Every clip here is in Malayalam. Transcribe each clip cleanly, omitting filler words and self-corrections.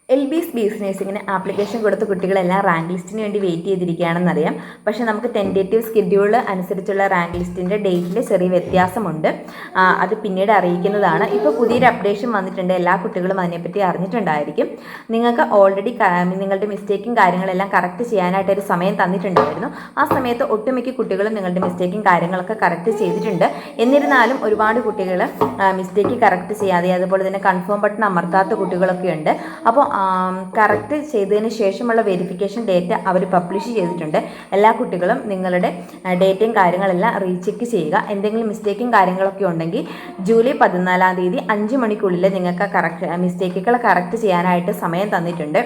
LBS നഴ്സിംഗിന് ആപ്ലിക്കേഷൻ കൊടുത്ത കുട്ടികളെല്ലാം റാങ്ക് ലിസ്റ്റിന് വേണ്ടി വെയിറ്റ് ചെയ്തിരിക്കുകയാണെന്നറിയാം. പക്ഷേ നമുക്ക് ടെൻറ്റേറ്റീവ് സ്കെഡ്യൂൾ അനുസരിച്ചുള്ള റാങ്ക് ലിസ്റ്റിൻ്റെ ഡേറ്റിൽ ചെറിയ വ്യത്യാസമുണ്ട്. അത് പിന്നീട് അറിയിക്കുന്നതാണ്. ഇപ്പോൾ പുതിയൊരു അപ്ഡേഷൻ വന്നിട്ടുണ്ട്. എല്ലാ കുട്ടികളും അതിനെപ്പറ്റി അറിഞ്ഞിട്ടുണ്ടായിരിക്കും. നിങ്ങൾക്ക് ഓൾറെഡി നിങ്ങളുടെ മിസ്റ്റേക്കും കാര്യങ്ങളെല്ലാം കറക്റ്റ് ചെയ്യാനായിട്ടൊരു സമയം തന്നിട്ടുണ്ടായിരുന്നു. ആ സമയത്ത് ഒട്ടുമിക്ക കുട്ടികളും നിങ്ങളുടെ മിസ്റ്റേക്കും കാര്യങ്ങളൊക്കെ കറക്റ്റ് ചെയ്തിട്ടുണ്ട്. എന്നിരുന്നാലും ഒരുപാട് കുട്ടികൾ മിസ്റ്റേക്ക് കറക്റ്റ് ചെയ്യാതെ അതുപോലെ തന്നെ കൺഫേം ബട്ടൺ അമർത്താത്ത കുട്ടികളൊക്കെ ഉണ്ട്. അപ്പോൾ കറക്റ്റ് ചെയ്തതിന് ശേഷമുള്ള വെരിഫിക്കേഷൻ ഡേറ്റ അവർ പബ്ലിഷ് ചെയ്തിട്ടുണ്ട്. എല്ലാ കുട്ടികളും നിങ്ങളുടെ ഡേറ്റയും കാര്യങ്ങളെല്ലാം റീചെക്ക് ചെയ്യുക. എന്തെങ്കിലും മിസ്റ്റേക്കും കാര്യങ്ങളൊക്കെ ഉണ്ടെങ്കിൽ ജൂലൈ 14 5 മണിക്കുള്ളിൽ നിങ്ങൾക്ക് മിസ്റ്റേക്കുകൾ കറക്റ്റ് ചെയ്യാനായിട്ട് സമയം തന്നിട്ടുണ്ട്.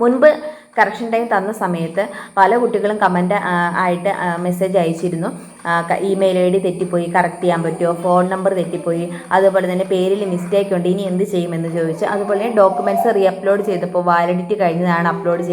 മുൻപ് കറക്ഷൻ ടൈം തന്ന സമയത്ത് പല കുട്ടികളും കമൻ്റ് ആയിട്ട് മെസ്സേജ് അയച്ചിരുന്നു. ഇമെയിൽ ID തെറ്റിപ്പോയി, കറക്റ്റ് ചെയ്യാൻ പറ്റുമോ, ഫോൺ നമ്പർ തെറ്റിപ്പോയി, അതുപോലെ തന്നെ പേരിൽ മിസ്റ്റേക്ക് ഉണ്ട്, ഇനി എന്ത് ചെയ്യുമെന്ന് ചോദിച്ചു. അതുപോലെ തന്നെ ഡോക്യുമെൻറ്റ്സ് റീ അപ്ലോഡ് ചെയ്തപ്പോൾ വാലിഡിറ്റി കഴിഞ്ഞതാണ് അപ്ലോഡ്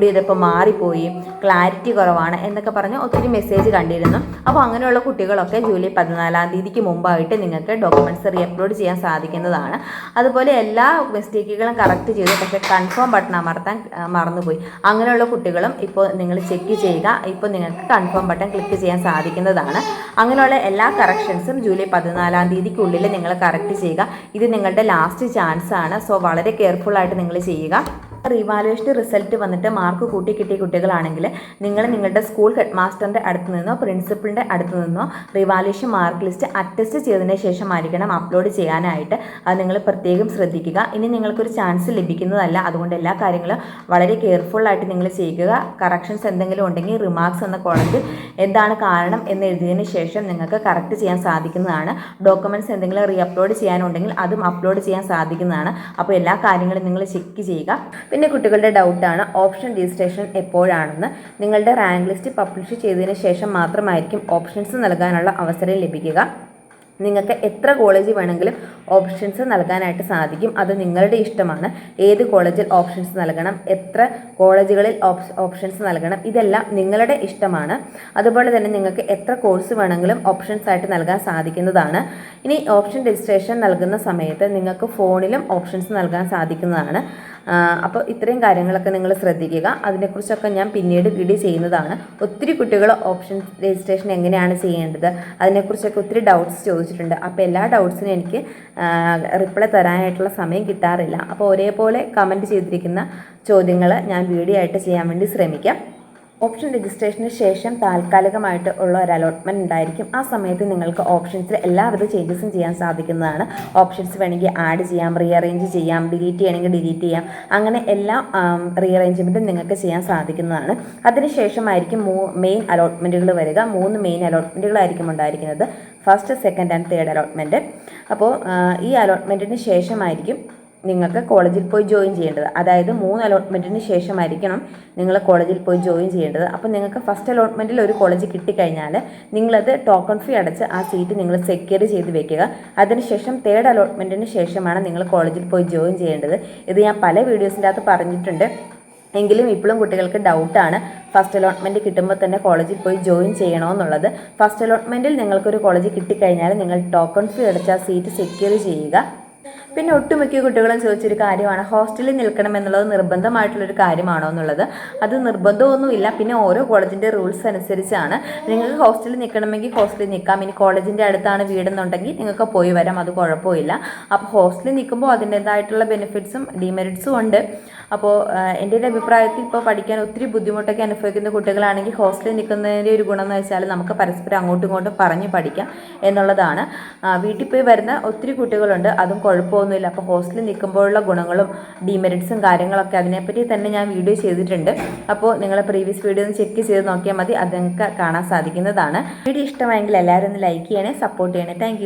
ചെയ്തപ്പോൾ മാറിപ്പോയി, ക്ലാരിറ്റി കുറവാണ് എന്നൊക്കെ പറഞ്ഞ് ഒത്തിരി മെസ്സേജ് കണ്ടിരുന്നു. അപ്പോൾ അങ്ങനെയുള്ള കുട്ടികളൊക്കെ ജൂലൈ 14 മുമ്പായിട്ട് നിങ്ങൾക്ക് ഡോക്യുമെൻറ്റ്സ് റീ അപ്ലോഡ് ചെയ്യാൻ സാധിക്കുന്നതാണ്. അതുപോലെ എല്ലാ മിസ്റ്റേക്കുകളും കറക്റ്റ് ചെയ്തു, പക്ഷേ കൺഫേം ബട്ടൺ അമർത്താൻ മറന്നുപോയി. അങ്ങനെയുള്ള കുട്ടികളും ഇപ്പോൾ നിങ്ങൾ ചെക്ക് ചെയ്യുക. ഇപ്പോൾ നിങ്ങൾക്ക് കൺഫേം ബട്ടൺ ക്ലിക്ക് ചെയ്യാൻ സാധിക്കുന്നതാണ്. അങ്ങനെയുള്ള എല്ലാ കറക്ഷൻസും ജൂലൈ 14 നിങ്ങൾ കറക്റ്റ് ചെയ്യുക. ഇത് നിങ്ങളുടെ ലാസ്റ്റ് ചാൻസ് ആണ്. സോ വളരെ കെയർഫുള്ളായിട്ട് നിങ്ങൾ ചെയ്യുക. റിവാലുവേഷൻ റിസൾട്ട് വന്നിട്ട് മാർക്ക് കൂട്ടി കിട്ടിയ കുട്ടികളാണെങ്കിൽ നിങ്ങളുടെ സ്കൂൾ ഹെഡ് മാസ്റ്ററിൻ്റെ അടുത്ത് നിന്നോ പ്രിൻസിപ്പളിൻ്റെ അടുത്ത് നിന്നോ റിവാലുവേഷൻ മാർക്ക് ലിസ്റ്റ് അറ്റസ്റ്റ് ചെയ്തതിന് ശേഷമായിരിക്കണം അപ്ലോഡ് ചെയ്യാനായിട്ട്. അത് നിങ്ങൾ പ്രത്യേകം ശ്രദ്ധിക്കുക. ഇനി നിങ്ങൾക്കൊരു ചാൻസ് ലഭിക്കുന്നതല്ല. അതുകൊണ്ട് എല്ലാ കാര്യങ്ങളും വളരെ കെയർഫുള്ളായിട്ട് നിങ്ങൾ ചെയ്യുക. കറക്ഷൻസ് എന്തെങ്കിലും ഉണ്ടെങ്കിൽ റിമാർക്സ് എന്ന കോളത്തിൽ എന്താണ് കാരണം എന്ന് എഴുതിയതിന് ശേഷം നിങ്ങൾക്ക് കറക്റ്റ് ചെയ്യാൻ സാധിക്കുന്നതാണ്. ഡോക്യുമെൻറ്റ്സ് എന്തെങ്കിലും റീ അപ്ലോഡ് ചെയ്യാനുണ്ടെങ്കിൽ അതും അപ്ലോഡ് ചെയ്യാൻ സാധിക്കുന്നതാണ്. അപ്പോൾ എല്ലാ കാര്യങ്ങളും നിങ്ങൾ ചെക്ക് ചെയ്യുക. പിന്നെ കുട്ടികളുടെ ഡൗട്ടാണ് ഓപ്ഷൻ രജിസ്ട്രേഷൻ എപ്പോഴാണെന്ന്. നിങ്ങളുടെ റാങ്ക് ലിസ്റ്റ് പബ്ലിഷ് ചെയ്തതിന് ശേഷം മാത്രമായിരിക്കും ഓപ്ഷൻസ് നൽകാനുള്ള അവസരം ലഭിക്കുക. നിങ്ങൾക്ക് എത്ര കോളേജ് വേണമെങ്കിലും ഓപ്ഷൻസ് നൽകാനായിട്ട് സാധിക്കും. അത് നിങ്ങളുടെ ഇഷ്ടമാണ്. ഏത് കോളേജിൽ ഓപ്ഷൻസ് നൽകണം, എത്ര കോളേജുകളിൽ ഓപ്ഷൻസ് നൽകണം, ഇതെല്ലാം നിങ്ങളുടെ ഇഷ്ടമാണ്. അതുപോലെ തന്നെ നിങ്ങൾക്ക് എത്ര കോഴ്സ് വേണമെങ്കിലും ഓപ്ഷൻസ് ആയിട്ട് നൽകാൻ സാധിക്കുന്നതാണ്. ഇനി ഓപ്ഷൻ രജിസ്ട്രേഷൻ നൽകുന്ന സമയത്ത് നിങ്ങൾക്ക് ഫോണിലും ഓപ്ഷൻസ് നൽകാൻ സാധിക്കുന്നതാണ്. അപ്പോൾ ഇത്രയും കാര്യങ്ങളൊക്കെ നിങ്ങൾ ശ്രദ്ധിക്കുക. അതിനെക്കുറിച്ചൊക്കെ ഞാൻ പിന്നീട് വീഡിയോ ചെയ്യുന്നതാണ്. ഒത്തിരി കുട്ടികൾ ഓപ്ഷൻ രജിസ്ട്രേഷൻ എങ്ങനെയാണ് ചെയ്യേണ്ടത് അതിനെക്കുറിച്ചൊക്കെ ഒത്തിരി ഡൗട്ട്സ് ചോദിച്ചിട്ടുണ്ട്. അപ്പോൾ എല്ലാ ഡൗട്ട്സിനും എനിക്ക് റിപ്ലൈ തരാനായിട്ടുള്ള സമയം കിട്ടാറില്ല. അപ്പോൾ ഒരേപോലെ കമൻറ്റ് ചെയ്തിരിക്കുന്ന ചോദ്യങ്ങൾ ഞാൻ വീഡിയോ ആയിട്ട് ചെയ്യാൻ വേണ്ടി ശ്രമിക്കാം. ഓപ്ഷൻ രജിസ്ട്രേഷന് ശേഷം താൽക്കാലികമായിട്ട് ഉള്ള ഒരു അലോട്ട്മെൻറ്റ് ഉണ്ടായിരിക്കും. ആ സമയത്ത് നിങ്ങൾക്ക് ഓപ്ഷൻസിൽ എല്ലാവിധ ചേഞ്ചസും ചെയ്യാൻ സാധിക്കുന്നതാണ്. ഓപ്ഷൻസ് വേണമെങ്കിൽ ആഡ് ചെയ്യാം, റീഅറേഞ്ച് ചെയ്യാം, ഡിലീറ്റ് ചെയ്യണമെങ്കിൽ ഡിലീറ്റ് ചെയ്യാം. അങ്ങനെ എല്ലാ റീഅറേഞ്ച്മെൻറ്റും നിങ്ങൾക്ക് ചെയ്യാൻ സാധിക്കുന്നതാണ്. അതിനുശേഷമായിരിക്കും മെയിൻ അലോട്ട്മെൻറ്റുകൾ വരിക. 3 മെയിൻ അലോട്ട്മെൻറ്റുകളായിരിക്കും ഉണ്ടായിരിക്കുന്നത്. First, second and third allotment. അപ്പോൾ ഈ അലോട്ട്മെൻറ്റിന് ശേഷമായിരിക്കും നിങ്ങൾക്ക് കോളേജിൽ പോയി ജോയിൻ ചെയ്യേണ്ടത്. അതായത് 3 അലോട്ട്മെൻറ്റിന് ശേഷമായിരിക്കണം നിങ്ങൾ കോളേജിൽ പോയി ജോയിൻ ചെയ്യേണ്ടത്. അപ്പോൾ നിങ്ങൾക്ക് ഫസ്റ്റ് അലോട്ട്മെൻറ്റിൽ ഒരു കോളേജ് കിട്ടിക്കഴിഞ്ഞാൽ നിങ്ങളത് ടോക്കൺ ഫീ അടച്ച് ആ സീറ്റ് നിങ്ങൾ സെക്യൂർ ചെയ്ത് വെക്കുക. അതിനുശേഷം തേർഡ് അലോട്ട്മെൻറ്റിന് ശേഷമാണ് നിങ്ങൾ കോളേജിൽ പോയി ജോയിൻ ചെയ്യേണ്ടത്. ഇത് ഞാൻ പല വീഡിയോസിൻ്റെ അകത്ത് പറഞ്ഞിട്ടുണ്ട്. എങ്കിലും ഇപ്പോഴും കുട്ടികൾക്ക് ഡൗട്ടാണ് ഫസ്റ്റ് അലോട്ട്മെൻറ്റ് കിട്ടുമ്പോൾ തന്നെ കോളേജിൽ പോയി ജോയിൻ ചെയ്യണമെന്നുള്ളത്. ഫസ്റ്റ് അലോട്ട്മെൻറ്റിൽ നിങ്ങൾക്കൊരു കോളേജ് കിട്ടിക്കഴിഞ്ഞാൽ നിങ്ങൾ ടോക്കൺ ഫീ അടച്ച് ആ സീറ്റ് സെക്യൂർ ചെയ്യുക. പിന്നെ ഒട്ടുമിക്ക കുട്ടികളും ചോദിച്ചൊരു കാര്യമാണ് ഹോസ്റ്റലിൽ നിൽക്കണം എന്നുള്ളത് നിർബന്ധമായിട്ടുള്ളൊരു കാര്യമാണോ എന്നുള്ളത്. അത് നിർബന്ധമൊന്നുമില്ല. പിന്നെ ഓരോ കോളേജിൻ്റെ റൂൾസ് അനുസരിച്ചാണ്. നിങ്ങൾക്ക് ഹോസ്റ്റലിൽ നിൽക്കണമെങ്കിൽ ഹോസ്റ്റലിൽ നിൽക്കാം. ഇനി കോളേജിൻ്റെ അടുത്താണ് വീടെന്നുണ്ടെങ്കിൽ നിങ്ങൾക്ക് പോയി വരാം, അത് കുഴപ്പമില്ല. അപ്പോൾ ഹോസ്റ്റലിൽ നിൽക്കുമ്പോൾ അതിൻ്റേതായിട്ടുള്ള ബെനിഫിറ്റ്സും ഡിമെറിറ്റ്സും ഉണ്ട്. അപ്പോൾ എൻ്റെ ഒരു അഭിപ്രായത്തിൽ ഇപ്പോൾ പഠിക്കാൻ ഒത്തിരി ബുദ്ധിമുട്ടൊക്കെ അനുഭവിക്കുന്ന കുട്ടികളാണെങ്കിൽ ഹോസ്റ്റലിൽ നിൽക്കുന്നതിൻ്റെ ഒരു ഗുണം എന്ന് വെച്ചാൽ നമുക്ക് പരസ്പരം അങ്ങോട്ടും ഇങ്ങോട്ടും പറഞ്ഞ് പഠിക്കാം എന്നുള്ളതാണ്. വീട്ടിൽ പോയി വരുന്ന ഒത്തിരി കുട്ടികളുണ്ട്, അതും കുഴപ്പമൊന്നുമില്ല. അപ്പോൾ ഹോസ്റ്റലിൽ നിൽക്കുമ്പോഴുള്ള ഗുണങ്ങളും ഡിമെറിറ്റ്സും കാര്യങ്ങളൊക്കെ അതിനെപ്പറ്റി തന്നെ ഞാൻ വീഡിയോ ചെയ്തിട്ടുണ്ട്. അപ്പോൾ നിങ്ങൾ പ്രീവിയസ് വീഡിയോ ഒന്ന് ചെക്ക് ചെയ്ത് നോക്കിയാൽ മതി, അത് നിങ്ങൾക്ക് കാണാൻ സാധിക്കുന്നതാണ്. വീഡിയോ ഇഷ്ടമായെങ്കിൽ എല്ലാവരും ഒന്ന് ലൈക്ക് ചെയ്യണേ, സപ്പോർട്ട് ചെയ്യണേ. താങ്ക്